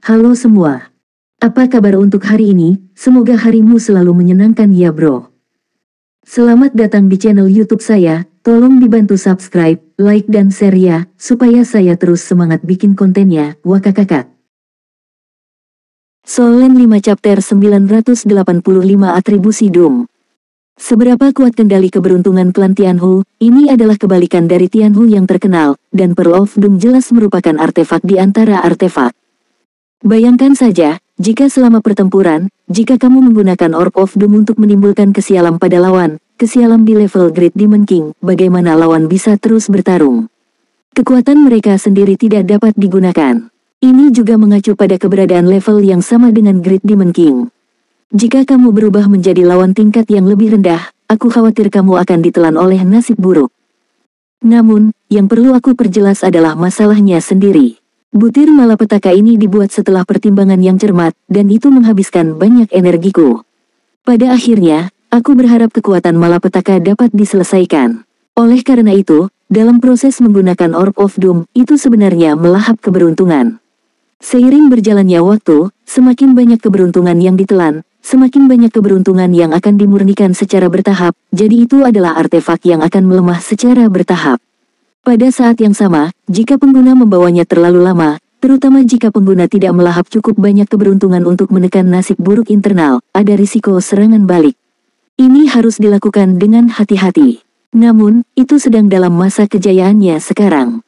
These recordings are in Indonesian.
Halo semua. Apa kabar untuk hari ini? Semoga harimu selalu menyenangkan ya bro. Selamat datang di channel YouTube saya. Tolong dibantu subscribe, like dan share ya, supaya saya terus semangat bikin kontennya. Wakakakak. Solen 5 chapter 985 atribusi Doom. Seberapa kuat kendali keberuntungan klan Tianhu? Ini adalah kebalikan dari Tianhu yang terkenal, dan Pearl of Doom jelas merupakan artefak di antara artefak. Bayangkan saja, jika selama pertempuran, jika kamu menggunakan Orb of Doom untuk menimbulkan kesialan pada lawan, kesialan di level Great Demon King, bagaimana lawan bisa terus bertarung? Kekuatan mereka sendiri tidak dapat digunakan. Ini juga mengacu pada keberadaan level yang sama dengan Great Demon King. Jika kamu berubah menjadi lawan tingkat yang lebih rendah, aku khawatir kamu akan ditelan oleh nasib buruk. Namun, yang perlu aku perjelas adalah masalahnya sendiri. Butir malapetaka ini dibuat setelah pertimbangan yang cermat, dan itu menghabiskan banyak energiku. Pada akhirnya, aku berharap kekuatan malapetaka dapat diselesaikan. Oleh karena itu, dalam proses menggunakan Orb of Doom, itu sebenarnya melahap keberuntungan. Seiring berjalannya waktu, semakin banyak keberuntungan yang ditelan, semakin banyak keberuntungan yang akan dimurnikan secara bertahap, jadi itu adalah artefak yang akan melemah secara bertahap. Pada saat yang sama, jika pengguna membawanya terlalu lama, terutama jika pengguna tidak melahap cukup banyak keberuntungan untuk menekan nasib buruk internal, ada risiko serangan balik. Ini harus dilakukan dengan hati-hati. Namun, itu sedang dalam masa kejayaannya sekarang.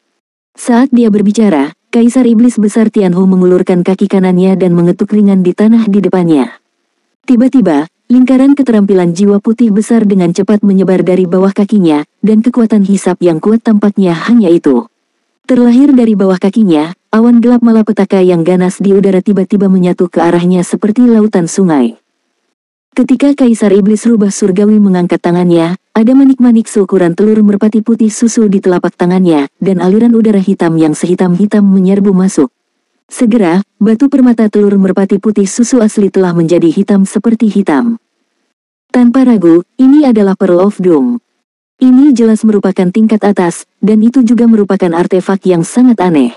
Saat dia berbicara, Kaisar Iblis Besar Tianhu mengulurkan kaki kanannya dan mengetuk ringan di tanah di depannya. Tiba-tiba, lingkaran keterampilan jiwa putih besar dengan cepat menyebar dari bawah kakinya, dan kekuatan hisap yang kuat tampaknya hanya itu. Terlahir dari bawah kakinya, awan gelap malapetaka yang ganas di udara tiba-tiba menyatu ke arahnya seperti lautan sungai. Ketika Kaisar Iblis Rubah Surgawi mengangkat tangannya, ada manik-manik seukuran telur merpati putih susu di telapak tangannya, dan aliran udara hitam yang sehitam-hitam menyerbu masuk. Segera, batu permata telur merpati putih susu asli telah menjadi hitam seperti hitam. Tanpa ragu, ini adalah Pearl of Doom. Ini jelas merupakan tingkat atas, dan itu juga merupakan artefak yang sangat aneh.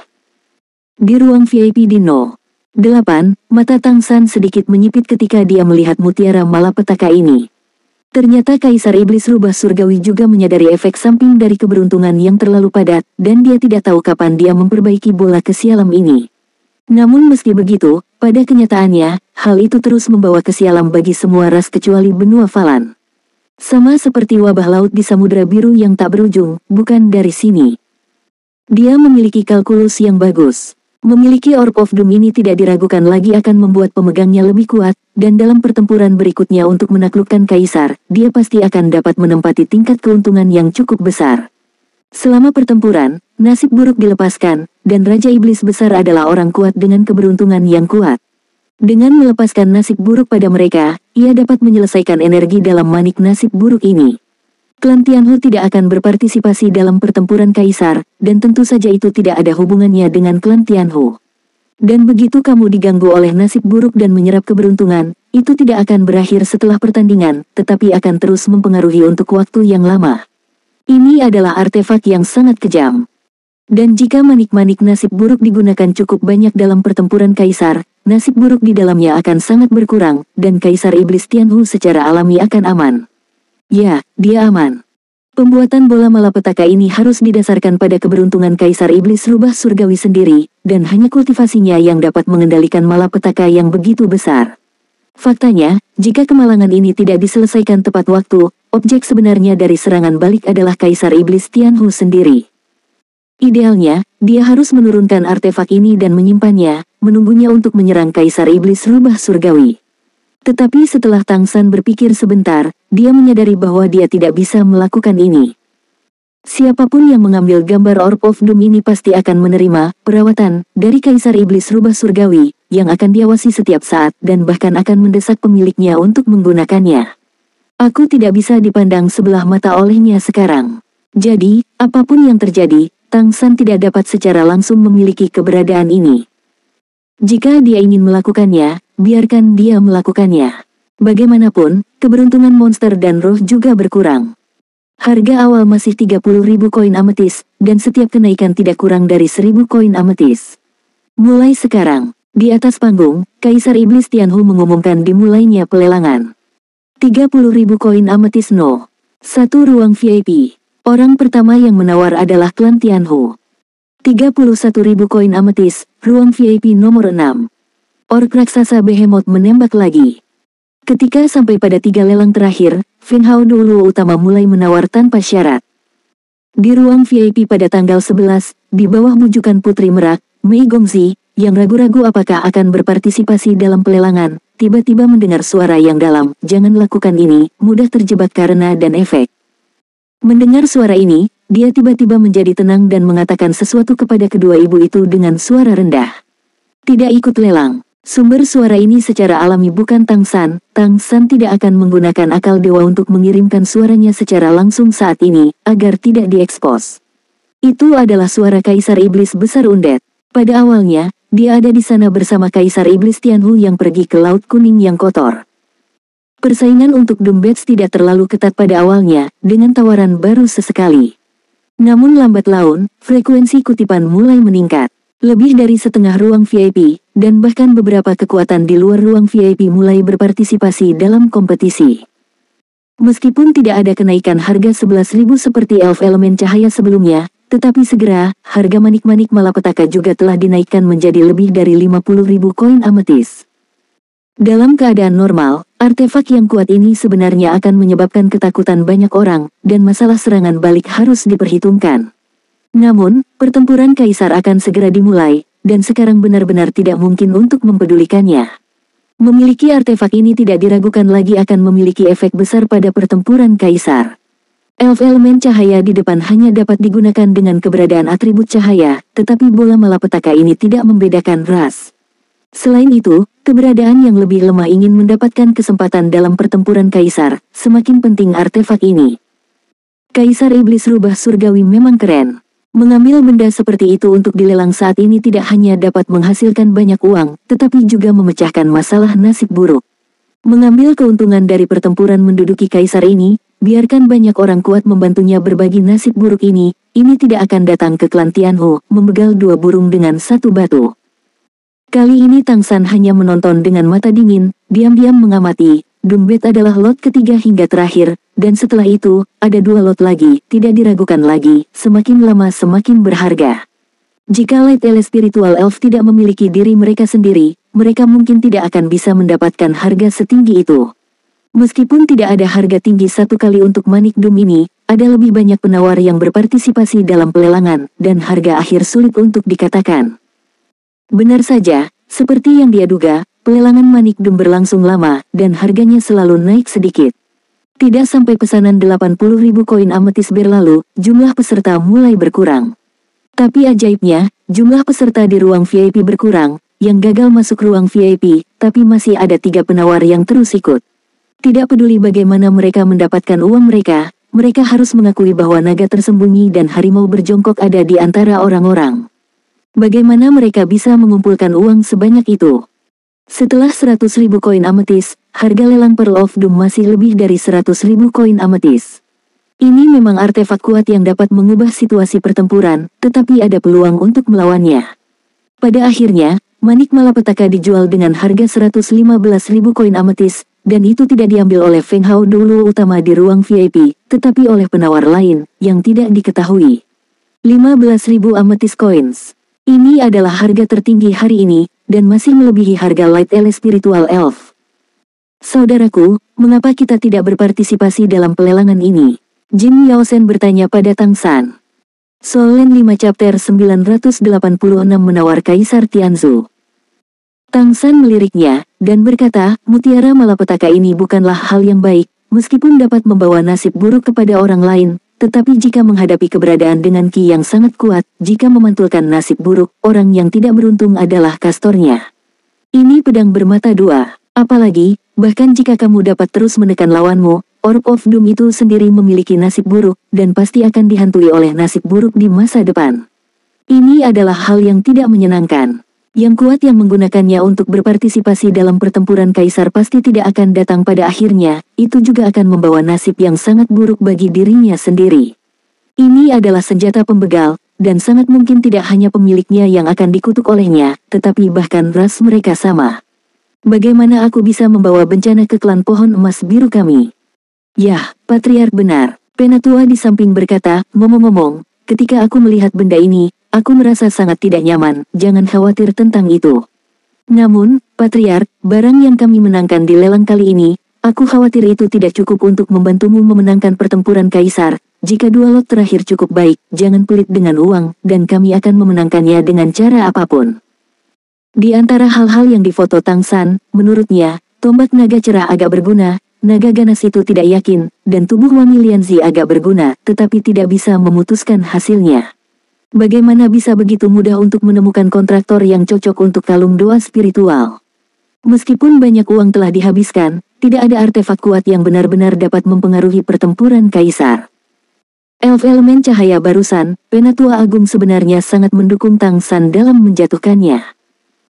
Di ruang VIP Dino 8, mata Tang San sedikit menyipit ketika dia melihat mutiara malapetaka ini. Ternyata Kaisar Iblis Rubah Surgawi juga menyadari efek samping dari keberuntungan yang terlalu padat, dan dia tidak tahu kapan dia memperbaiki bola kesialan ini. Namun meski begitu, pada kenyataannya, hal itu terus membawa kesialan bagi semua ras kecuali benua Falan. Sama seperti wabah laut di Samudra Biru yang tak berujung, bukan dari sini. Dia memiliki kalkulus yang bagus. Memiliki Orb of Doom ini tidak diragukan lagi akan membuat pemegangnya lebih kuat, dan dalam pertempuran berikutnya untuk menaklukkan Kaisar, dia pasti akan dapat menempati tingkat keuntungan yang cukup besar. Selama pertempuran, nasib buruk dilepaskan, dan Raja Iblis Besar adalah orang kuat dengan keberuntungan yang kuat. Dengan melepaskan nasib buruk pada mereka, ia dapat menyelesaikan energi dalam manik nasib buruk ini. Klan Tianhu tidak akan berpartisipasi dalam pertempuran Kaisar, dan tentu saja itu tidak ada hubungannya dengan klan Tianhu. Dan begitu kamu diganggu oleh nasib buruk dan menyerap keberuntungan, itu tidak akan berakhir setelah pertandingan, tetapi akan terus mempengaruhi untuk waktu yang lama. Ini adalah artefak yang sangat kejam. Dan jika manik-manik nasib buruk digunakan cukup banyak dalam pertempuran Kaisar, nasib buruk di dalamnya akan sangat berkurang, dan Kaisar Iblis Tianhu secara alami akan aman. Ya, dia aman. Pembuatan bola malapetaka ini harus didasarkan pada keberuntungan Kaisar Iblis Rubah Surgawi sendiri, dan hanya kultivasinya yang dapat mengendalikan malapetaka yang begitu besar. Faktanya, jika kemalangan ini tidak diselesaikan tepat waktu, objek sebenarnya dari serangan balik adalah Kaisar Iblis Tianhu sendiri. Idealnya, dia harus menurunkan artefak ini dan menyimpannya, menunggunya untuk menyerang Kaisar Iblis Rubah Surgawi. Tetapi setelah Tang San berpikir sebentar, dia menyadari bahwa dia tidak bisa melakukan ini. Siapapun yang mengambil gambar Orb of Doom ini pasti akan menerima perawatan dari Kaisar Iblis Rubah Surgawi, yang akan diawasi setiap saat dan bahkan akan mendesak pemiliknya untuk menggunakannya. Aku tidak bisa dipandang sebelah mata olehnya sekarang. Jadi, apapun yang terjadi, Tang San tidak dapat secara langsung memiliki keberadaan ini. Jika dia ingin melakukannya, biarkan dia melakukannya. Bagaimanapun, keberuntungan monster dan roh juga berkurang. Harga awal masih 30.000 koin ametis, dan setiap kenaikan tidak kurang dari 1.000 koin ametis. Mulai sekarang, Di atas panggung, Kaisar Iblis Tianhu mengumumkan dimulainya pelelangan. 30.000 koin ametis no. 1 ruang VIP. Orang pertama yang menawar adalah klan Tianhu. 31.000 koin ametis, ruang VIP nomor 6. Orc raksasa Behemoth menembak lagi. Ketika sampai pada 3 lelang terakhir, Feng Hao Dulu utama mulai menawar tanpa syarat. Di ruang VIP pada tanggal 11, di bawah bujukan Putri Merak, Mei Gongzi, yang ragu-ragu apakah akan berpartisipasi dalam pelelangan, tiba-tiba mendengar suara yang dalam, "Jangan lakukan ini, mudah terjebak karena dan efek." Mendengar suara ini, dia tiba-tiba menjadi tenang dan mengatakan sesuatu kepada kedua ibu itu dengan suara rendah. Tidak ikut lelang. Sumber suara ini secara alami bukan Tang San. Tang San tidak akan menggunakan akal dewa untuk mengirimkan suaranya secara langsung saat ini, agar tidak diekspos. Itu adalah suara Kaisar Iblis Besar Undead. Pada awalnya, dia ada di sana bersama Kaisar Iblis Tianhu yang pergi ke Laut Kuning yang kotor. Persaingan untuk Doom Bats tidak terlalu ketat pada awalnya, dengan tawaran baru sesekali. Namun lambat laun, frekuensi kutipan mulai meningkat. Lebih dari setengah ruang VIP, dan bahkan beberapa kekuatan di luar ruang VIP mulai berpartisipasi dalam kompetisi. Meskipun tidak ada kenaikan harga 11.000 seperti Elf Elemen Cahaya sebelumnya, tetapi segera, harga manik-manik malapetaka juga telah dinaikkan menjadi lebih dari 50.000 koin ametis. Dalam keadaan normal, artefak yang kuat ini sebenarnya akan menyebabkan ketakutan banyak orang, dan masalah serangan balik harus diperhitungkan. Namun, pertempuran Kaisar akan segera dimulai, dan sekarang benar-benar tidak mungkin untuk mempedulikannya. Memiliki artefak ini tidak diragukan lagi akan memiliki efek besar pada pertempuran Kaisar. Elf Elemen Cahaya di depan hanya dapat digunakan dengan keberadaan atribut cahaya, tetapi bola malapetaka ini tidak membedakan ras. Selain itu, keberadaan yang lebih lemah ingin mendapatkan kesempatan dalam pertempuran Kaisar, semakin penting artefak ini. Kaisar Iblis Rubah Surgawi memang keren. Mengambil benda seperti itu untuk dilelang saat ini tidak hanya dapat menghasilkan banyak uang, tetapi juga memecahkan masalah nasib buruk. Mengambil keuntungan dari pertempuran menduduki Kaisar ini, biarkan banyak orang kuat membantunya berbagi nasib buruk ini tidak akan datang ke klan Tianhu, membegal 2 burung dengan 1 batu. Kali ini Tang San hanya menonton dengan mata dingin, diam-diam mengamati. Doom Bat adalah lot ketiga hingga terakhir, dan setelah itu, ada 2 lot lagi, tidak diragukan lagi, semakin lama semakin berharga. Jika Light Ele Spiritual Elf tidak memiliki diri mereka sendiri, mereka mungkin tidak akan bisa mendapatkan harga setinggi itu. Meskipun tidak ada harga tinggi 1 kali untuk manik Doom ini, ada lebih banyak penawar yang berpartisipasi dalam pelelangan, dan harga akhir sulit untuk dikatakan. Benar saja, seperti yang dia duga, pelelangan manik Doom berlangsung lama, dan harganya selalu naik sedikit. Tidak sampai pesanan 80.000 koin ametis berlalu, jumlah peserta mulai berkurang. Tapi ajaibnya, jumlah peserta di ruang VIP berkurang, yang gagal masuk ruang VIP, tapi masih ada 3 penawar yang terus ikut. Tidak peduli bagaimana mereka mendapatkan uang mereka harus mengakui bahwa naga tersembunyi dan harimau berjongkok ada di antara orang-orang. Bagaimana mereka bisa mengumpulkan uang sebanyak itu? Setelah 100.000 koin ametis, harga lelang Pearl of Doom masih lebih dari 100.000 koin ametis. Ini memang artefak kuat yang dapat mengubah situasi pertempuran, tetapi ada peluang untuk melawannya. Pada akhirnya, manik malapetaka dijual dengan harga 115.000 koin ametis, dan itu tidak diambil oleh Feng Hao Dulu utama di ruang VIP, tetapi oleh penawar lain, yang tidak diketahui. 15.000 ametis coins. Ini adalah harga tertinggi hari ini, dan masih melebihi harga Light Ele Spiritual Elf. Saudaraku, mengapa kita tidak berpartisipasi dalam pelelangan ini? Jin Yaosen bertanya pada Tang San. Solen 5 chapter 986 menawar Kaisar Tianzu. Tang San meliriknya, dan berkata, mutiara malapetaka ini bukanlah hal yang baik, meskipun dapat membawa nasib buruk kepada orang lain, tetapi jika menghadapi keberadaan dengan ki yang sangat kuat, jika memantulkan nasib buruk, orang yang tidak beruntung adalah kastornya. Ini pedang bermata 2, apalagi, bahkan jika kamu dapat terus menekan lawanmu, Orb of Doom itu sendiri memiliki nasib buruk, dan pasti akan dihantui oleh nasib buruk di masa depan. Ini adalah hal yang tidak menyenangkan. Yang kuat yang menggunakannya untuk berpartisipasi dalam pertempuran Kaisar pasti tidak akan datang pada akhirnya, itu juga akan membawa nasib yang sangat buruk bagi dirinya sendiri. Ini adalah senjata pembegal, dan sangat mungkin tidak hanya pemiliknya yang akan dikutuk olehnya, tetapi bahkan ras mereka sama. Bagaimana aku bisa membawa bencana ke klan pohon emas biru kami? Yah, Patriark benar. Penatua di samping berkata, ngomong-ngomong, ketika aku melihat benda ini, aku merasa sangat tidak nyaman, jangan khawatir tentang itu. Namun, Patriark, barang yang kami menangkan di lelang kali ini, aku khawatir itu tidak cukup untuk membantumu memenangkan pertempuran Kaisar. Jika 2 lot terakhir cukup baik, jangan pelit dengan uang, dan kami akan memenangkannya dengan cara apapun. Di antara hal-hal yang difoto Tang San, menurutnya, tombak naga cerah agak berguna, naga ganas itu tidak yakin, dan tubuh Wang Lianzi agak berguna, tetapi tidak bisa memutuskan hasilnya. Bagaimana bisa begitu mudah untuk menemukan kontraktor yang cocok untuk kalung doa spiritual? Meskipun banyak uang telah dihabiskan, tidak ada artefak kuat yang benar-benar dapat mempengaruhi pertempuran Kaisar. Elf elemen cahaya barusan, Penatua Agung sebenarnya sangat mendukung Tang San dalam menjatuhkannya.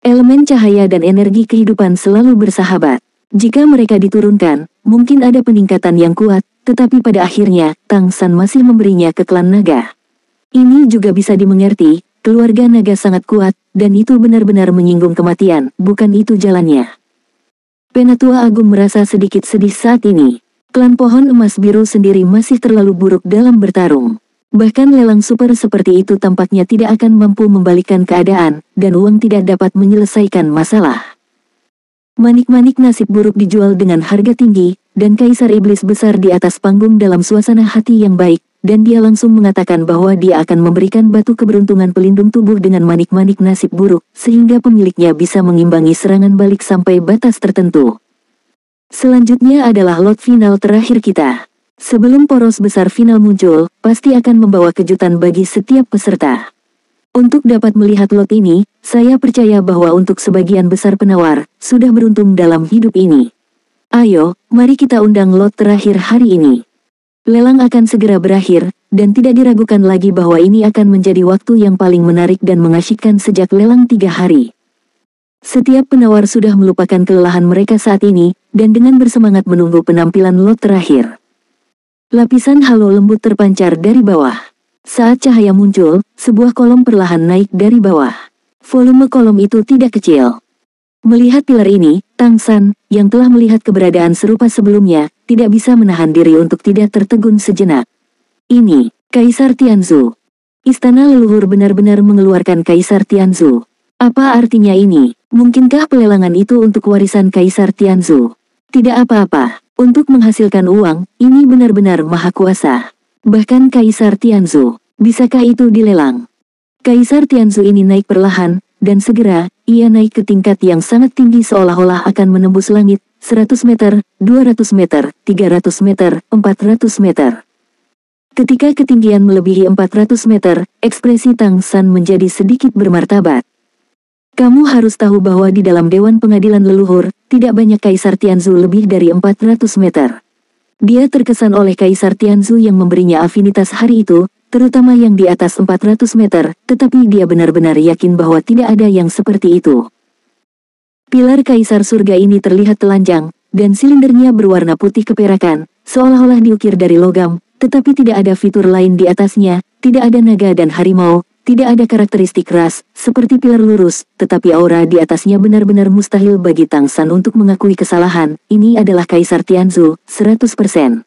Elemen cahaya dan energi kehidupan selalu bersahabat. Jika mereka diturunkan, mungkin ada peningkatan yang kuat, tetapi pada akhirnya, Tang San masih memberinya ke klan naga. Ini juga bisa dimengerti, keluarga naga sangat kuat, dan itu benar-benar menyinggung kematian, bukan itu jalannya. Penatua Agung merasa sedikit sedih saat ini. Klan pohon emas biru sendiri masih terlalu buruk dalam bertarung. Bahkan lelang super seperti itu tampaknya tidak akan mampu membalikkan keadaan, dan uang tidak dapat menyelesaikan masalah. Manik-manik nasib buruk dijual dengan harga tinggi, dan Kaisar Iblis besar di atas panggung dalam suasana hati yang baik, dan dia langsung mengatakan bahwa dia akan memberikan batu keberuntungan pelindung tubuh dengan manik-manik nasib buruk, sehingga pemiliknya bisa mengimbangi serangan balik sampai batas tertentu. Selanjutnya adalah lot final terakhir kita. Sebelum poros besar final muncul, pasti akan membawa kejutan bagi setiap peserta. Untuk dapat melihat lot ini, saya percaya bahwa untuk sebagian besar penawar, sudah beruntung dalam hidup ini. Ayo, mari kita undang lot terakhir hari ini. Lelang akan segera berakhir, dan tidak diragukan lagi bahwa ini akan menjadi waktu yang paling menarik dan mengasyikkan sejak lelang 3 hari. Setiap penawar sudah melupakan kelelahan mereka saat ini, dan dengan bersemangat menunggu penampilan lot terakhir. Lapisan halo lembut terpancar dari bawah. Saat cahaya muncul, sebuah kolom perlahan naik dari bawah. Volume kolom itu tidak kecil. Melihat pilar ini, Tang San, yang telah melihat keberadaan serupa sebelumnya, tidak bisa menahan diri untuk tidak tertegun sejenak. Ini, Kaisar Tianzhu. Istana leluhur benar-benar mengeluarkan Kaisar Tianzhu. Apa artinya ini? Mungkinkah pelelangan itu untuk warisan Kaisar Tianzhu? Tidak apa-apa, untuk menghasilkan uang, ini benar-benar maha kuasa. Bahkan Kaisar Tianzhu, bisakah itu dilelang? Kaisar Tianzhu ini naik perlahan, dan segera, ia naik ke tingkat yang sangat tinggi seolah-olah akan menembus langit, 100 meter, 200 meter, 300 meter, 400 meter. Ketika ketinggian melebihi 400 meter, ekspresi Tang San menjadi sedikit bermartabat. Kamu harus tahu bahwa di dalam Dewan Pengadilan Leluhur, tidak banyak Kaisar Tianzhu lebih dari 400 meter. Dia terkesan oleh Kaisar Tianzhu yang memberinya afinitas hari itu, terutama yang di atas 400 meter, tetapi dia benar-benar yakin bahwa tidak ada yang seperti itu. Pilar Kaisar Surga ini terlihat telanjang, dan silindernya berwarna putih keperakan, seolah-olah diukir dari logam, tetapi tidak ada fitur lain di atasnya, tidak ada naga dan harimau, tidak ada karakteristik ras, seperti pilar lurus, tetapi aura di atasnya benar-benar mustahil bagi Tang San untuk mengakui kesalahan. Ini adalah Kaisar Tianzhu, 100%.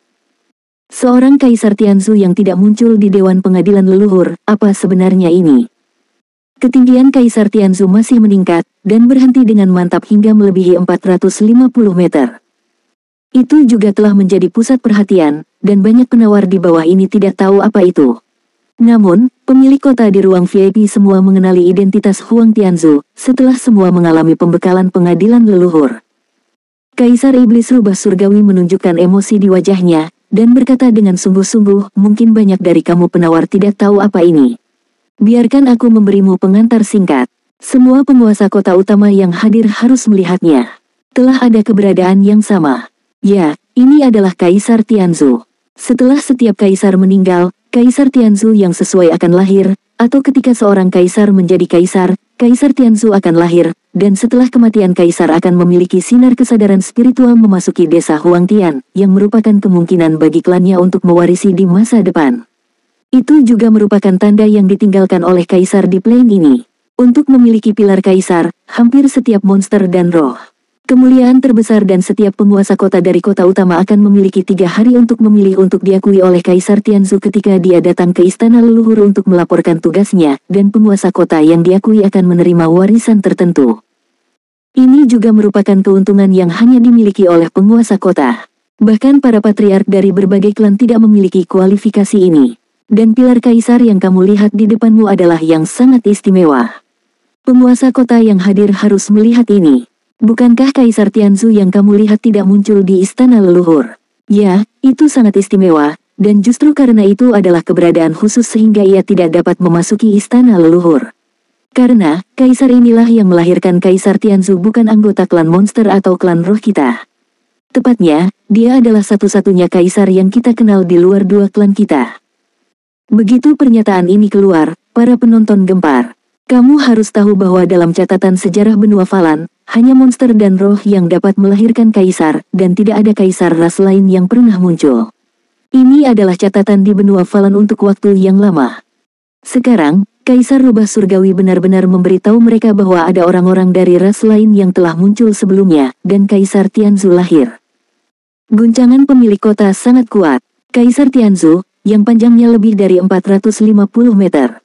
Seorang Kaisar Tianzhu yang tidak muncul di Dewan Pengadilan Leluhur, apa sebenarnya ini? Ketinggian Kaisar Tianzhu masih meningkat, dan berhenti dengan mantap hingga melebihi 450 meter. Itu juga telah menjadi pusat perhatian, dan banyak penawar di bawah ini tidak tahu apa itu. Namun, pemilik kota di ruang VIP semua mengenali identitas Huang Tianzhu, setelah semua mengalami pembekalan pengadilan leluhur. Kaisar Iblis Rubah Surgawi menunjukkan emosi di wajahnya, dan berkata dengan sungguh-sungguh, mungkin banyak dari kamu penawar tidak tahu apa ini. Biarkan aku memberimu pengantar singkat. Semua penguasa kota utama yang hadir harus melihatnya. Telah ada keberadaan yang sama. Ya, ini adalah Kaisar Tianzhu. Setelah setiap kaisar meninggal, Kaisar Tianzhu yang sesuai akan lahir, atau ketika seorang kaisar menjadi kaisar, Kaisar Tianzhu akan lahir, dan setelah kematian kaisar akan memiliki sinar kesadaran spiritual memasuki desa Huangtian, yang merupakan kemungkinan bagi klannya untuk mewarisi di masa depan. Itu juga merupakan tanda yang ditinggalkan oleh kaisar di plane ini. Untuk memiliki pilar kaisar, hampir setiap monster dan roh kemuliaan terbesar dan setiap penguasa kota dari kota utama akan memiliki 3 hari untuk memilih untuk diakui oleh Kaisar Tianzhu ketika dia datang ke istana leluhur untuk melaporkan tugasnya, dan penguasa kota yang diakui akan menerima warisan tertentu. Ini juga merupakan keuntungan yang hanya dimiliki oleh penguasa kota. Bahkan para patriark dari berbagai klan tidak memiliki kualifikasi ini. Dan pilar kaisar yang kamu lihat di depanmu adalah yang sangat istimewa. Penguasa kota yang hadir harus melihat ini. Bukankah Kaisar Tianzhu yang kamu lihat tidak muncul di istana leluhur? Ya, itu sangat istimewa, dan justru karena itu adalah keberadaan khusus sehingga ia tidak dapat memasuki istana leluhur. Karena, Kaisar inilah yang melahirkan Kaisar Tianzhu, bukan anggota klan monster atau klan roh kita. Tepatnya, dia adalah satu-satunya kaisar yang kita kenal di luar 2 klan kita. Begitu pernyataan ini keluar, para penonton gempar. Kamu harus tahu bahwa dalam catatan sejarah benua Falan, hanya monster dan roh yang dapat melahirkan kaisar, dan tidak ada kaisar ras lain yang pernah muncul. Ini adalah catatan di benua Falan untuk waktu yang lama. Sekarang, Kaisar Rubah Surgawi benar-benar memberitahu mereka bahwa ada orang-orang dari ras lain yang telah muncul sebelumnya, dan Kaisar Tianzhu lahir. Guncangan pemilik kota sangat kuat. Kaisar Tianzhu, yang panjangnya lebih dari 450 meter.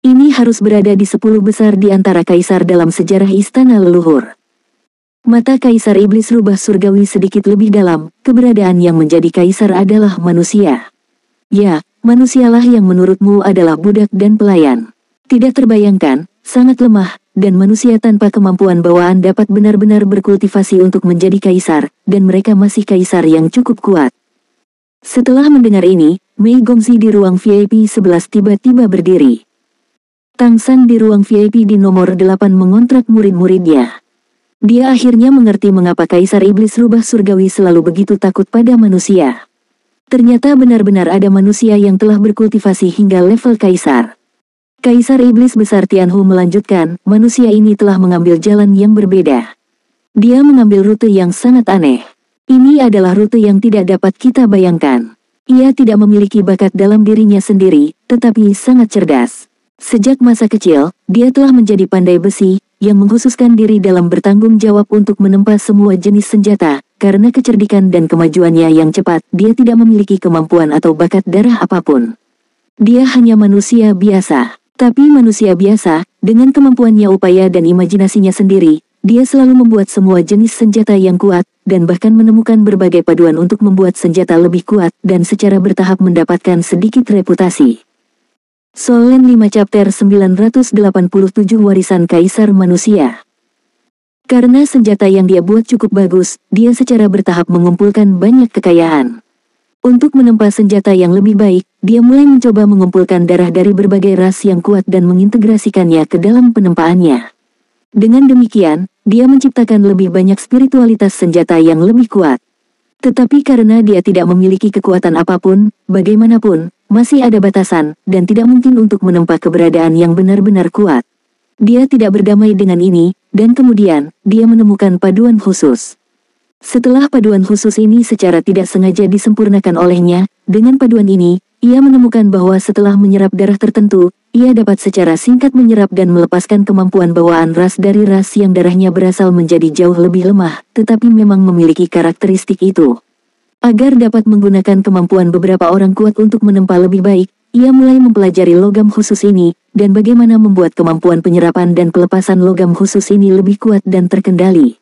Ini harus berada di 10 besar di antara kaisar dalam sejarah istana leluhur. Mata Kaisar Iblis Rubah Surgawi sedikit lebih dalam, keberadaan yang menjadi kaisar adalah manusia. Ya, manusialah yang menurutmu adalah budak dan pelayan. Tidak terbayangkan, sangat lemah, dan manusia tanpa kemampuan bawaan dapat benar-benar berkultivasi untuk menjadi kaisar, dan mereka masih kaisar yang cukup kuat. Setelah mendengar ini, Mei Gongzi di ruang VIP 11 tiba-tiba berdiri. Tang San di ruang VIP di nomor 8 mengontrak murid-muridnya. Dia akhirnya mengerti mengapa Kaisar Iblis Rubah Surgawi selalu begitu takut pada manusia. Ternyata benar-benar ada manusia yang telah berkultivasi hingga level kaisar. Kaisar Iblis Besar Tianhu melanjutkan, manusia ini telah mengambil jalan yang berbeda. Dia mengambil rute yang sangat aneh. Ini adalah rute yang tidak dapat kita bayangkan. Ia tidak memiliki bakat dalam dirinya sendiri, tetapi sangat cerdas. Sejak masa kecil, dia telah menjadi pandai besi, yang mengkhususkan diri dalam bertanggung jawab untuk menempa semua jenis senjata. Karena kecerdikan dan kemajuannya yang cepat, dia tidak memiliki kemampuan atau bakat darah apapun. Dia hanya manusia biasa. Tapi manusia biasa, dengan kemampuannya upaya dan imajinasinya sendiri, dia selalu membuat semua jenis senjata yang kuat, dan bahkan menemukan berbagai paduan untuk membuat senjata lebih kuat, dan secara bertahap mendapatkan sedikit reputasi. Solen 5 Chapter 987 Warisan Kaisar Manusia. Karena senjata yang dia buat cukup bagus, dia secara bertahap mengumpulkan banyak kekayaan. Untuk menempa senjata yang lebih baik, dia mulai mencoba mengumpulkan darah dari berbagai ras yang kuat dan mengintegrasikannya ke dalam penempaannya. Dengan demikian, dia menciptakan lebih banyak spiritualitas senjata yang lebih kuat. Tetapi karena dia tidak memiliki kekuatan apapun, bagaimanapun, masih ada batasan, dan tidak mungkin untuk menempa keberadaan yang benar-benar kuat. Dia tidak berdamai dengan ini, dan kemudian, dia menemukan paduan khusus. Setelah paduan khusus ini secara tidak sengaja disempurnakan olehnya, dengan paduan ini, ia menemukan bahwa setelah menyerap darah tertentu, ia dapat secara singkat menyerap dan melepaskan kemampuan bawaan ras dari ras yang darahnya berasal menjadi jauh lebih lemah, tetapi memang memiliki karakteristik itu. Agar dapat menggunakan kemampuan beberapa orang kuat untuk menempa lebih baik, ia mulai mempelajari logam khusus ini, dan bagaimana membuat kemampuan penyerapan dan pelepasan logam khusus ini lebih kuat dan terkendali.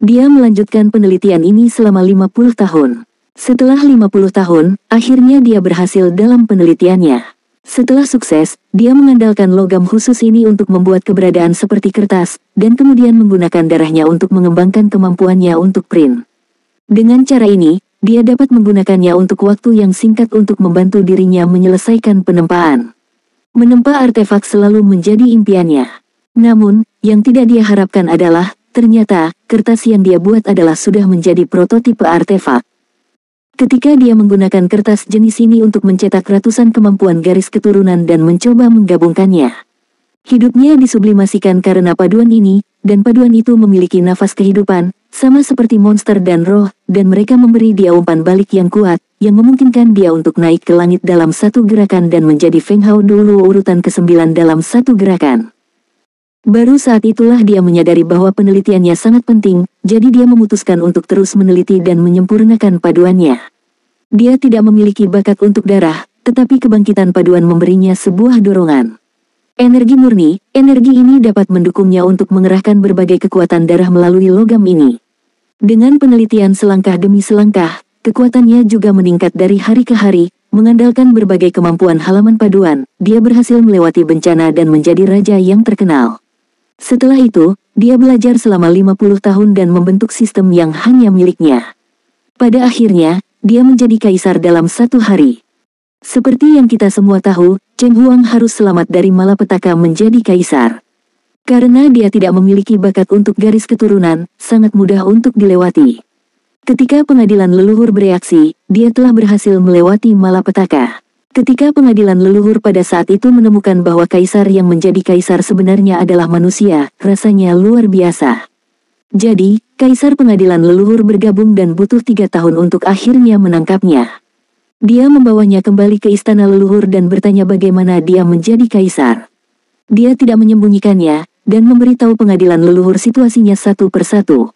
Dia melanjutkan penelitian ini selama 50 tahun. Setelah 50 tahun, akhirnya dia berhasil dalam penelitiannya. Setelah sukses, dia mengandalkan logam khusus ini untuk membuat keberadaan seperti kertas, dan kemudian menggunakan darahnya untuk mengembangkan kemampuannya untuk print. Dengan cara ini, dia dapat menggunakannya untuk waktu yang singkat untuk membantu dirinya menyelesaikan penempaan. Menempa artefak selalu menjadi impiannya. Namun, yang tidak dia harapkan adalah, ternyata, kertas yang dia buat adalah sudah menjadi prototipe artefak. Ketika dia menggunakan kertas jenis ini untuk mencetak ratusan kemampuan garis keturunan dan mencoba menggabungkannya. Hidupnya disublimasikan karena paduan ini, dan paduan itu memiliki nafas kehidupan, sama seperti monster dan roh, dan mereka memberi dia umpan balik yang kuat, yang memungkinkan dia untuk naik ke langit dalam satu gerakan dan menjadi Feng Hao dulu urutan ke-9 dalam satu gerakan. Baru saat itulah dia menyadari bahwa penelitiannya sangat penting, jadi dia memutuskan untuk terus meneliti dan menyempurnakan paduannya. Dia tidak memiliki bakat untuk darah, tetapi kebangkitan paduan memberinya sebuah dorongan. Energi murni, energi ini dapat mendukungnya untuk mengerahkan berbagai kekuatan darah melalui logam ini. Dengan penelitian selangkah demi selangkah, kekuatannya juga meningkat dari hari ke hari, mengandalkan berbagai kemampuan halaman paduan, dia berhasil melewati bencana dan menjadi raja yang terkenal. Setelah itu, dia belajar selama 50 tahun dan membentuk sistem yang hanya miliknya. Pada akhirnya, dia menjadi kaisar dalam satu hari. Seperti yang kita semua tahu, Cheng Huang harus selamat dari malapetaka menjadi kaisar. Karena dia tidak memiliki bakat untuk garis keturunan, sangat mudah untuk dilewati. Ketika pengadilan leluhur bereaksi, dia telah berhasil melewati malapetaka. Ketika pengadilan leluhur pada saat itu menemukan bahwa kaisar yang menjadi kaisar sebenarnya adalah manusia, rasanya luar biasa. Jadi, kaisar pengadilan leluhur bergabung dan butuh 3 tahun untuk akhirnya menangkapnya. Dia membawanya kembali ke istana leluhur dan bertanya bagaimana dia menjadi kaisar. Dia tidak menyembunyikannya, dan memberitahu pengadilan leluhur situasinya satu persatu.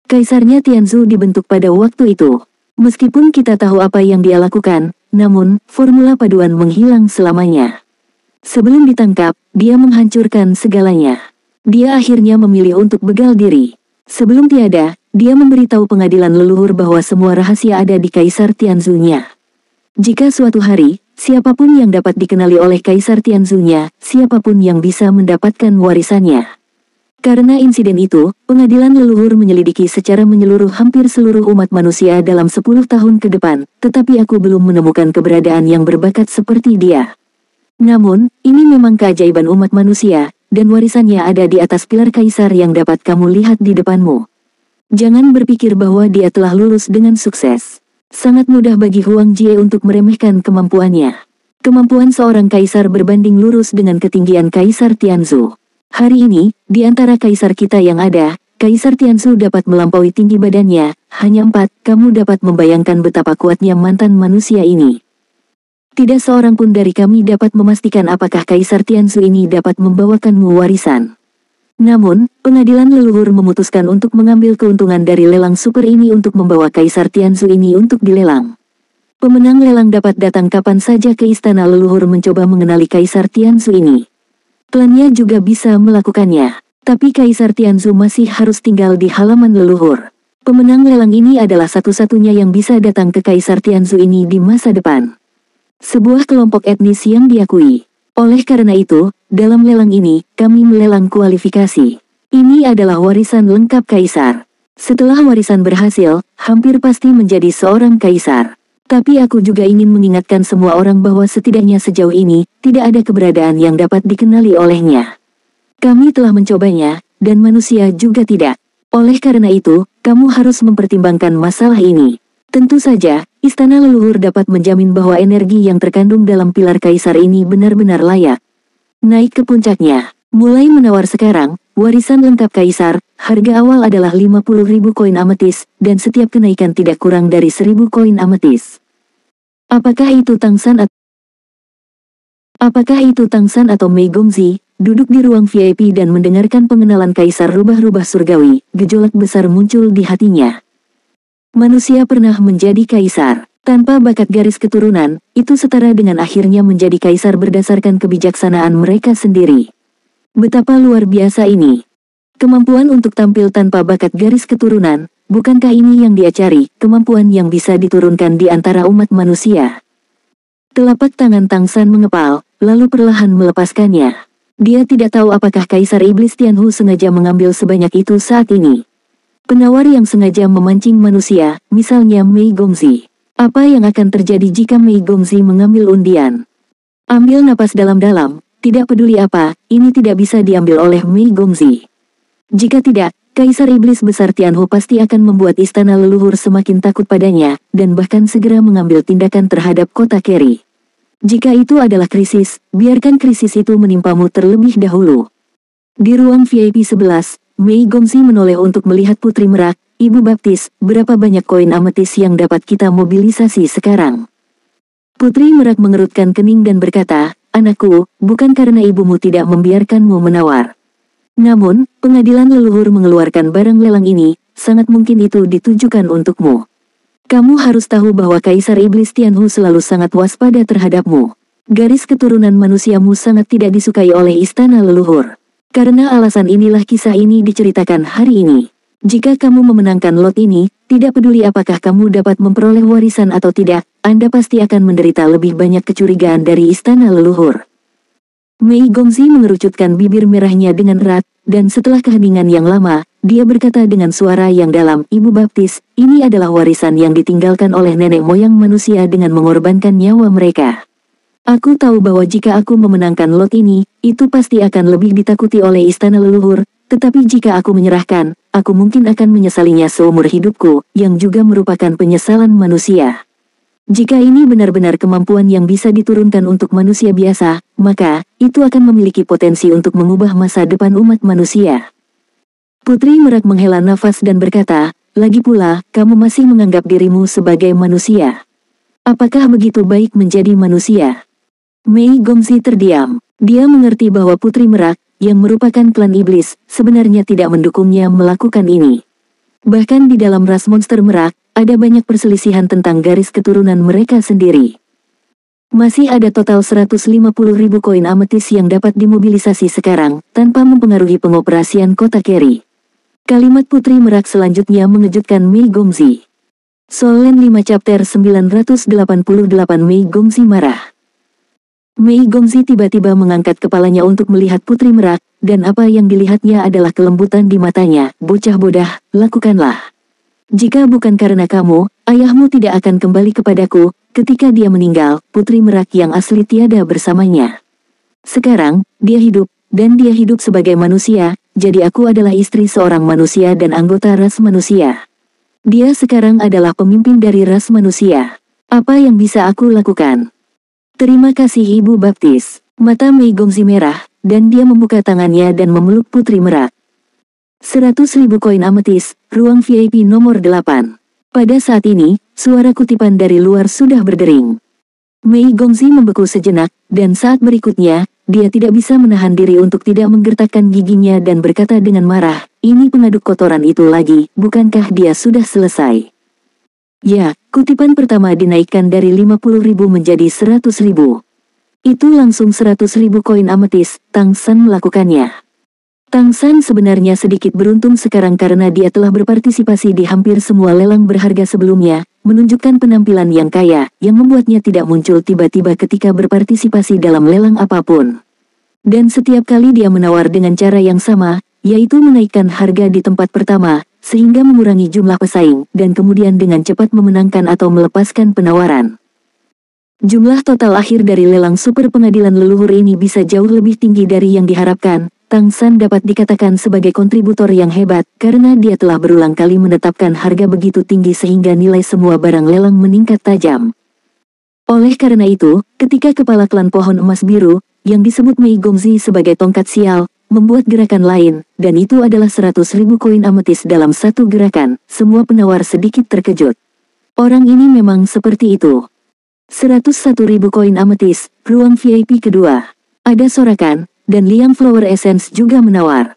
Kaisarnya Tianzhu dibentuk pada waktu itu. Meskipun kita tahu apa yang dia lakukan, namun, formula paduan menghilang selamanya. Sebelum ditangkap, dia menghancurkan segalanya. Dia akhirnya memilih untuk begal diri. Sebelum tiada, dia memberitahu pengadilan leluhur bahwa semua rahasia ada di Kaisar Tianzhu-nya. Jika suatu hari, siapapun yang dapat dikenali oleh Kaisar Tianzhu-nya, siapapun yang bisa mendapatkan warisannya. Karena insiden itu, pengadilan leluhur menyelidiki secara menyeluruh hampir seluruh umat manusia dalam 10 tahun ke depan, tetapi aku belum menemukan keberadaan yang berbakat seperti dia. Namun, ini memang keajaiban umat manusia, dan warisannya ada di atas pilar kaisar yang dapat kamu lihat di depanmu. Jangan berpikir bahwa dia telah lulus dengan sukses. Sangat mudah bagi Huang Jie untuk meremehkan kemampuannya. Kemampuan seorang kaisar berbanding lurus dengan ketinggian Kaisar Tianzhu. Hari ini, di antara kaisar kita yang ada, Kaisar Tianzhu dapat melampaui tinggi badannya, hanya 4, kamu dapat membayangkan betapa kuatnya mantan manusia ini. Tidak seorang pun dari kami dapat memastikan apakah Kaisar Tianzhu ini dapat membawakanmu warisan. Namun, pengadilan leluhur memutuskan untuk mengambil keuntungan dari lelang super ini untuk membawa Kaisar Tianzhu ini untuk dilelang. Pemenang lelang dapat datang kapan saja ke istana leluhur mencoba mengenali Kaisar Tianzhu ini. Klannya juga bisa melakukannya, tapi Kaisar Tianzhu masih harus tinggal di halaman leluhur. Pemenang lelang ini adalah satu-satunya yang bisa datang ke Kaisar Tianzhu ini di masa depan. Sebuah kelompok etnis yang diakui. Oleh karena itu, dalam lelang ini, kami melelang kualifikasi. Ini adalah warisan lengkap kaisar. Setelah warisan berhasil, hampir pasti menjadi seorang kaisar. Tapi aku juga ingin mengingatkan semua orang bahwa setidaknya sejauh ini, tidak ada keberadaan yang dapat dikenali olehnya. Kami telah mencobanya, dan manusia juga tidak. Oleh karena itu, kamu harus mempertimbangkan masalah ini. Tentu saja, istana leluhur dapat menjamin bahwa energi yang terkandung dalam pilar kaisar ini benar-benar layak. Naik ke puncaknya. Mulai menawar sekarang, warisan lengkap kaisar, harga awal adalah 50.000 koin ametis, dan setiap kenaikan tidak kurang dari 1.000 koin ametis. Apakah itu Tangsan atau Mei Gongzi, duduk di ruang VIP dan mendengarkan pengenalan kaisar rubah-rubah surgawi, gejolak besar muncul di hatinya. Manusia pernah menjadi kaisar. Tanpa bakat garis keturunan, itu setara dengan akhirnya menjadi kaisar berdasarkan kebijaksanaan mereka sendiri. Betapa luar biasa ini. Kemampuan untuk tampil tanpa bakat garis keturunan, bukankah ini yang dia cari, kemampuan yang bisa diturunkan di antara umat manusia? Telapak tangan Tangsan mengepal, lalu perlahan melepaskannya. Dia tidak tahu apakah Kaisar Iblis Tianhu sengaja mengambil sebanyak itu saat ini. Penawar yang sengaja memancing manusia, misalnya Mei Gongzi. Apa yang akan terjadi jika Mei Gongzi mengambil undian? Ambil napas dalam-dalam, tidak peduli apa, ini tidak bisa diambil oleh Mei Gongzi. Jika tidak, Kaisar Iblis Besar Tianhu pasti akan membuat istana leluhur semakin takut padanya, dan bahkan segera mengambil tindakan terhadap kota Keri. Jika itu adalah krisis, biarkan krisis itu menimpamu terlebih dahulu. Di ruang VIP 11, Mei Gongzi menoleh untuk melihat Putri Merak. Ibu Baptis, berapa banyak koin ametis yang dapat kita mobilisasi sekarang? Putri Merak mengerutkan kening dan berkata, anakku, bukan karena ibumu tidak membiarkanmu menawar. Namun, pengadilan leluhur mengeluarkan barang lelang ini, sangat mungkin itu ditujukan untukmu. Kamu harus tahu bahwa Kaisar Iblis Tianhu selalu sangat waspada terhadapmu. Garis keturunan manusiamu sangat tidak disukai oleh istana leluhur. Karena alasan inilah kisah ini diceritakan hari ini. Jika kamu memenangkan lot ini, tidak peduli apakah kamu dapat memperoleh warisan atau tidak, Anda pasti akan menderita lebih banyak kecurigaan dari istana leluhur. Mei Gongzi mengerucutkan bibir merahnya dengan erat, dan setelah keheningan yang lama, dia berkata dengan suara yang dalam, Ibu Baptis, ini adalah warisan yang ditinggalkan oleh nenek moyang manusia dengan mengorbankan nyawa mereka. Aku tahu bahwa jika aku memenangkan lot ini, itu pasti akan lebih ditakuti oleh istana leluhur, tetapi jika aku menyerahkan, aku mungkin akan menyesalinya seumur hidupku, yang juga merupakan penyesalan manusia. Jika ini benar-benar kemampuan yang bisa diturunkan untuk manusia biasa, maka, itu akan memiliki potensi untuk mengubah masa depan umat manusia. Putri Merak menghela nafas dan berkata, lagi pula, kamu masih menganggap dirimu sebagai manusia. Apakah begitu baik menjadi manusia? Mei Gongzi terdiam. Dia mengerti bahwa Putri Merak, yang merupakan klan iblis, sebenarnya tidak mendukungnya melakukan ini. Bahkan di dalam ras monster Merak, ada banyak perselisihan tentang garis keturunan mereka sendiri. Masih ada total 150.000 koin ametis yang dapat dimobilisasi sekarang, tanpa mempengaruhi pengoperasian kota Keri. Kalimat Putri Merak selanjutnya mengejutkan Mei Gongzi. Solen 5 chapter 988 Mei Gongzi marah. Mei Gongzi tiba-tiba mengangkat kepalanya untuk melihat Putri Merak, dan apa yang dilihatnya adalah kelembutan di matanya. Bocah bodoh, lakukanlah. Jika bukan karena kamu, ayahmu tidak akan kembali kepadaku. Ketika dia meninggal, Putri Merak yang asli tiada bersamanya. Sekarang, dia hidup, dan dia hidup sebagai manusia, jadi aku adalah istri seorang manusia dan anggota ras manusia. Dia sekarang adalah pemimpin dari ras manusia. Apa yang bisa aku lakukan? Terima kasih Ibu Baptis. Mata Mei Gongzi merah, dan dia membuka tangannya dan memeluk Putri Merak. 100.000 koin ametis, ruang VIP nomor 8. Pada saat ini, suara kutipan dari luar sudah berdering. Mei Gongzi membeku sejenak, dan saat berikutnya, dia tidak bisa menahan diri untuk tidak menggertakkan giginya dan berkata dengan marah, ini pengaduk kotoran itu lagi, bukankah dia sudah selesai? Ya, kutipan pertama dinaikkan dari 50.000 menjadi 100.000. Itu langsung 100.000 koin ametis, Tang San melakukannya. Tang San sebenarnya sedikit beruntung sekarang karena dia telah berpartisipasi di hampir semua lelang berharga sebelumnya, menunjukkan penampilan yang kaya, yang membuatnya tidak muncul tiba-tiba ketika berpartisipasi dalam lelang apapun. Dan setiap kali dia menawar dengan cara yang sama, yaitu menaikkan harga di tempat pertama, sehingga mengurangi jumlah pesaing, dan kemudian dengan cepat memenangkan atau melepaskan penawaran. Jumlah total akhir dari lelang super pengadilan leluhur ini bisa jauh lebih tinggi dari yang diharapkan. Tang San dapat dikatakan sebagai kontributor yang hebat, karena dia telah berulang kali menetapkan harga begitu tinggi sehingga nilai semua barang lelang meningkat tajam. Oleh karena itu, ketika kepala klan pohon emas biru, yang disebut Mei Gongzi sebagai tongkat sial, membuat gerakan lain, dan itu adalah 100.000 koin ametis dalam satu gerakan, semua penawar sedikit terkejut. Orang ini memang seperti itu. 101.000 koin ametis, ruang VIP kedua. Ada sorakan, dan Liang Flower Essence juga menawar.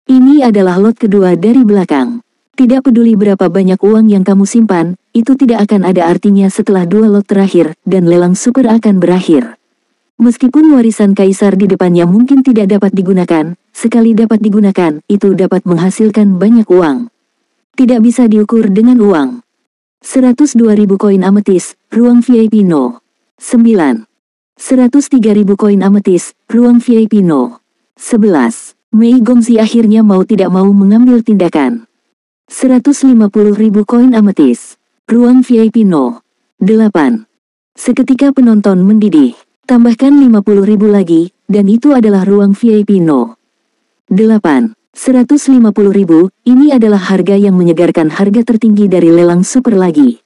Ini adalah lot kedua dari belakang. Tidak peduli berapa banyak uang yang kamu simpan, itu tidak akan ada artinya setelah dua lot terakhir, dan lelang super akan berakhir. Meskipun warisan kaisar di depannya mungkin tidak dapat digunakan, sekali dapat digunakan, itu dapat menghasilkan banyak uang. Tidak bisa diukur dengan uang. 102.000 koin ametis, ruang VIP No. 9. 103.000 koin ametis, ruang VIP No. 11. Mei Gongzi akhirnya mau tidak mau mengambil tindakan. 150.000 koin ametis, ruang VIP No. 8. Seketika penonton mendidih. Tambahkan 50.000 lagi, dan itu adalah ruang VIP No. 8. 150.000, ini adalah harga yang menyegarkan harga tertinggi dari lelang super lagi.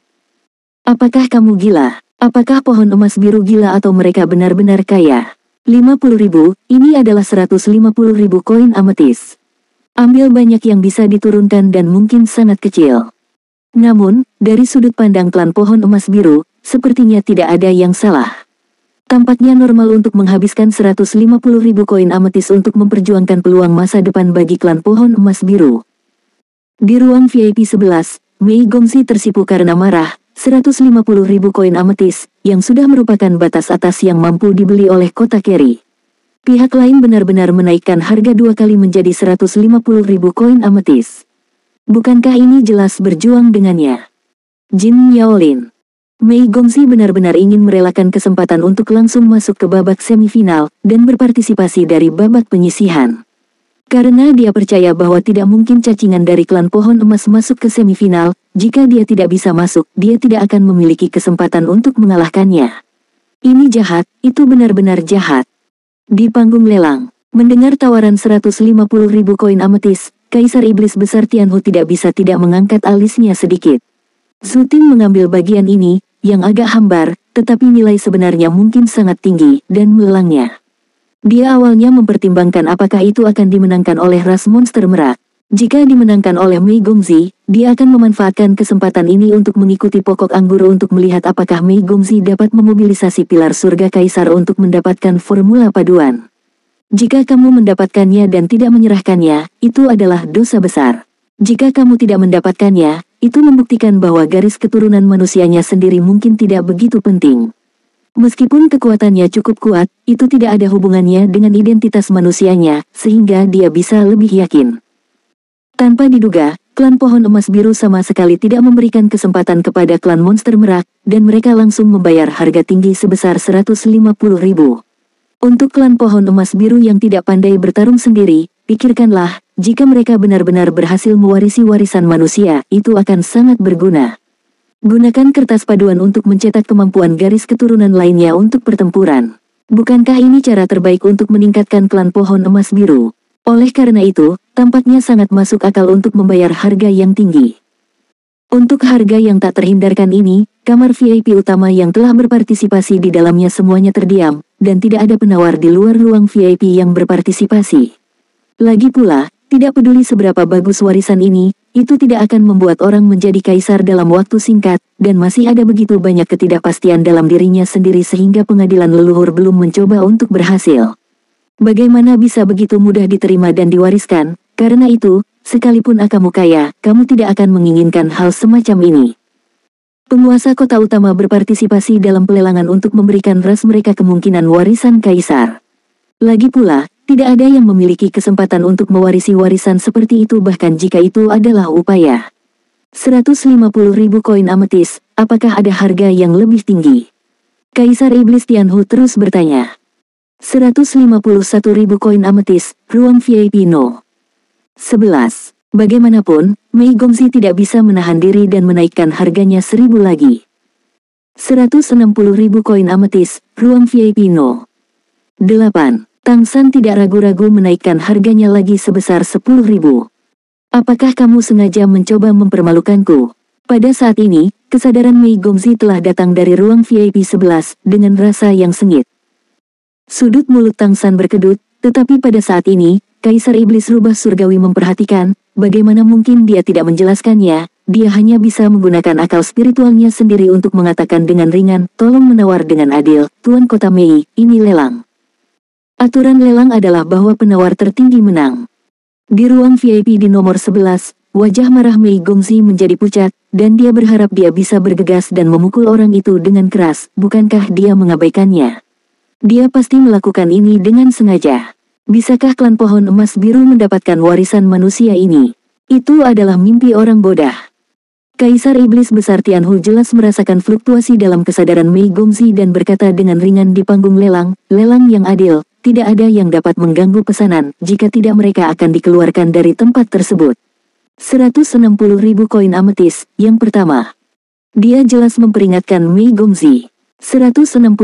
Apakah kamu gila? Apakah pohon emas biru gila atau mereka benar-benar kaya? 50.000, ini adalah 150.000 koin ametis. Ambil banyak yang bisa diturunkan dan mungkin sangat kecil. Namun, dari sudut pandang klan pohon emas biru, sepertinya tidak ada yang salah. Tampaknya normal untuk menghabiskan 150.000 koin ametis untuk memperjuangkan peluang masa depan bagi klan pohon emas biru. Di ruang VIP 11, Mei Gongxi tersipu karena marah. 150.000 koin ametis, yang sudah merupakan batas atas yang mampu dibeli oleh kota Kerry. Pihak lain benar-benar menaikkan harga 2 kali menjadi 150.000 koin ametis. Bukankah ini jelas berjuang dengannya? Jin Yaolin. Mei Gongxi benar-benar ingin merelakan kesempatan untuk langsung masuk ke babak semifinal, dan berpartisipasi dari babak penyisihan. Karena dia percaya bahwa tidak mungkin cacingan dari klan pohon emas masuk ke semifinal, jika dia tidak bisa masuk, dia tidak akan memiliki kesempatan untuk mengalahkannya. Ini jahat, itu benar-benar jahat. Di panggung lelang, mendengar tawaran 150.000 koin ametis, Kaisar Iblis Besar Tianhu tidak bisa tidak mengangkat alisnya sedikit. Zhu Ting mengambil bagian ini, yang agak hambar, tetapi nilai sebenarnya mungkin sangat tinggi, dan melelangnya. Dia awalnya mempertimbangkan apakah itu akan dimenangkan oleh ras monster merak. Jika dimenangkan oleh Mei Gongxi, dia akan memanfaatkan kesempatan ini untuk mengikuti pokok anggur untuk melihat apakah Mei Gongxi dapat memobilisasi pilar surga kaisar untuk mendapatkan formula paduan. Jika kamu mendapatkannya dan tidak menyerahkannya, itu adalah dosa besar. Jika kamu tidak mendapatkannya, itu membuktikan bahwa garis keturunan manusianya sendiri mungkin tidak begitu penting. Meskipun kekuatannya cukup kuat, itu tidak ada hubungannya dengan identitas manusianya, sehingga dia bisa lebih yakin. Tanpa diduga, klan pohon emas biru sama sekali tidak memberikan kesempatan kepada klan monster merak, dan mereka langsung membayar harga tinggi sebesar 150.000. Untuk klan pohon emas biru yang tidak pandai bertarung sendiri, pikirkanlah, jika mereka benar-benar berhasil mewarisi warisan manusia, itu akan sangat berguna. Gunakan kertas paduan untuk mencetak kemampuan garis keturunan lainnya untuk pertempuran. Bukankah ini cara terbaik untuk meningkatkan klan pohon emas biru? Oleh karena itu, tampaknya sangat masuk akal untuk membayar harga yang tinggi. Untuk harga yang tak terhindarkan ini, kamar VIP utama yang telah berpartisipasi di dalamnya semuanya terdiam, dan tidak ada penawar di luar ruang VIP yang berpartisipasi. Lagi pula, tidak peduli seberapa bagus warisan ini, itu tidak akan membuat orang menjadi kaisar dalam waktu singkat, dan masih ada begitu banyak ketidakpastian dalam dirinya sendiri sehingga pengadilan leluhur belum mencoba untuk berhasil. Bagaimana bisa begitu mudah diterima dan diwariskan? Karena itu, sekalipun kamu kaya, kamu tidak akan menginginkan hal semacam ini. Penguasa kota utama berpartisipasi dalam pelelangan untuk memberikan ras mereka kemungkinan warisan kaisar. Lagi pula, tidak ada yang memiliki kesempatan untuk mewarisi warisan seperti itu bahkan jika itu adalah upaya. 150.000 koin ametis, apakah ada harga yang lebih tinggi? Kaisar Iblis Tianhu terus bertanya. 151.000 koin ametis, ruang VIP no. 11. Bagaimanapun, Mei Gongxi tidak bisa menahan diri dan menaikkan harganya 1.000 lagi. 160.000 koin ametis, ruang VIP no. 8. Tang San tidak ragu-ragu menaikkan harganya lagi sebesar 10.000. Apakah kamu sengaja mencoba mempermalukanku? Pada saat ini, kesadaran Mei Gongxi telah datang dari ruang VIP 11 dengan rasa yang sengit. Sudut mulut Tang San berkedut, tetapi pada saat ini, Kaisar Iblis Rubah Surgawi memperhatikan, bagaimana mungkin dia tidak menjelaskannya, dia hanya bisa menggunakan akal spiritualnya sendiri untuk mengatakan dengan ringan, tolong menawar dengan adil, Tuan Kota Mei, ini lelang. Aturan lelang adalah bahwa penawar tertinggi menang. Di ruang VIP di nomor 11, wajah marah Mei Gongxi menjadi pucat, dan dia berharap dia bisa bergegas dan memukul orang itu dengan keras, bukankah dia mengabaikannya? Dia pasti melakukan ini dengan sengaja. Bisakah klan pohon emas biru mendapatkan warisan manusia ini? Itu adalah mimpi orang bodoh. Kaisar Iblis Besar Tianhu jelas merasakan fluktuasi dalam kesadaran Mei Gongxi dan berkata dengan ringan di panggung lelang, lelang yang adil, tidak ada yang dapat mengganggu pesanan, jika tidak mereka akan dikeluarkan dari tempat tersebut. 160.000 koin ametis, yang pertama. Dia jelas memperingatkan Mei Gongxi. 160.000,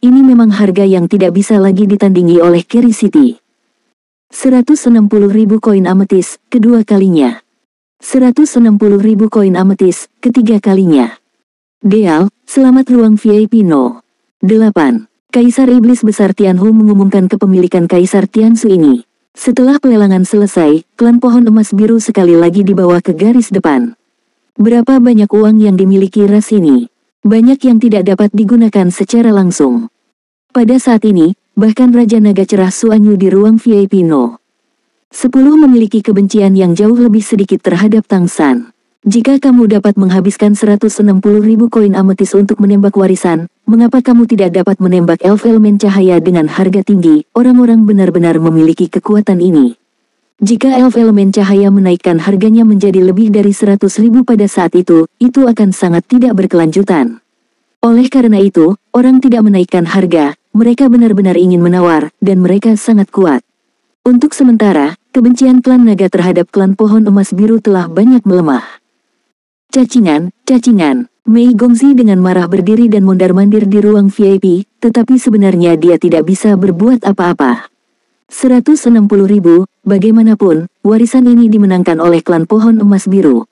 ini memang harga yang tidak bisa lagi ditandingi oleh Kerry City. 160.000 koin ametis, kedua kalinya. 160.000 koin ametis, ketiga kalinya. Deal, selamat ruang VIP no. 8. Kaisar Iblis Besar Tianhu mengumumkan kepemilikan Kaisar Tiansu ini. Setelah pelelangan selesai, klan pohon emas biru sekali lagi dibawa ke garis depan. Berapa banyak uang yang dimiliki ras ini? Banyak yang tidak dapat digunakan secara langsung. Pada saat ini, bahkan Raja Naga Cerah Suanyu di ruang VIP No. 10 memiliki kebencian yang jauh lebih sedikit terhadap Tang San. Jika kamu dapat menghabiskan 160.000 koin ametis untuk menembak warisan, mengapa kamu tidak dapat menembak elf elemen cahaya dengan harga tinggi? Orang-orang benar-benar memiliki kekuatan ini. Jika elf elemen cahaya menaikkan harganya menjadi lebih dari 100.000 pada saat itu akan sangat tidak berkelanjutan. Oleh karena itu, orang tidak menaikkan harga, mereka benar-benar ingin menawar, dan mereka sangat kuat. Untuk sementara, kebencian klan naga terhadap klan pohon emas biru telah banyak melemah. Cacingan, cacingan. Mei Gongzi dengan marah berdiri dan mondar-mandir di ruang VIP, tetapi sebenarnya dia tidak bisa berbuat apa-apa. 160.000, bagaimanapun, warisan ini dimenangkan oleh klan pohon emas biru.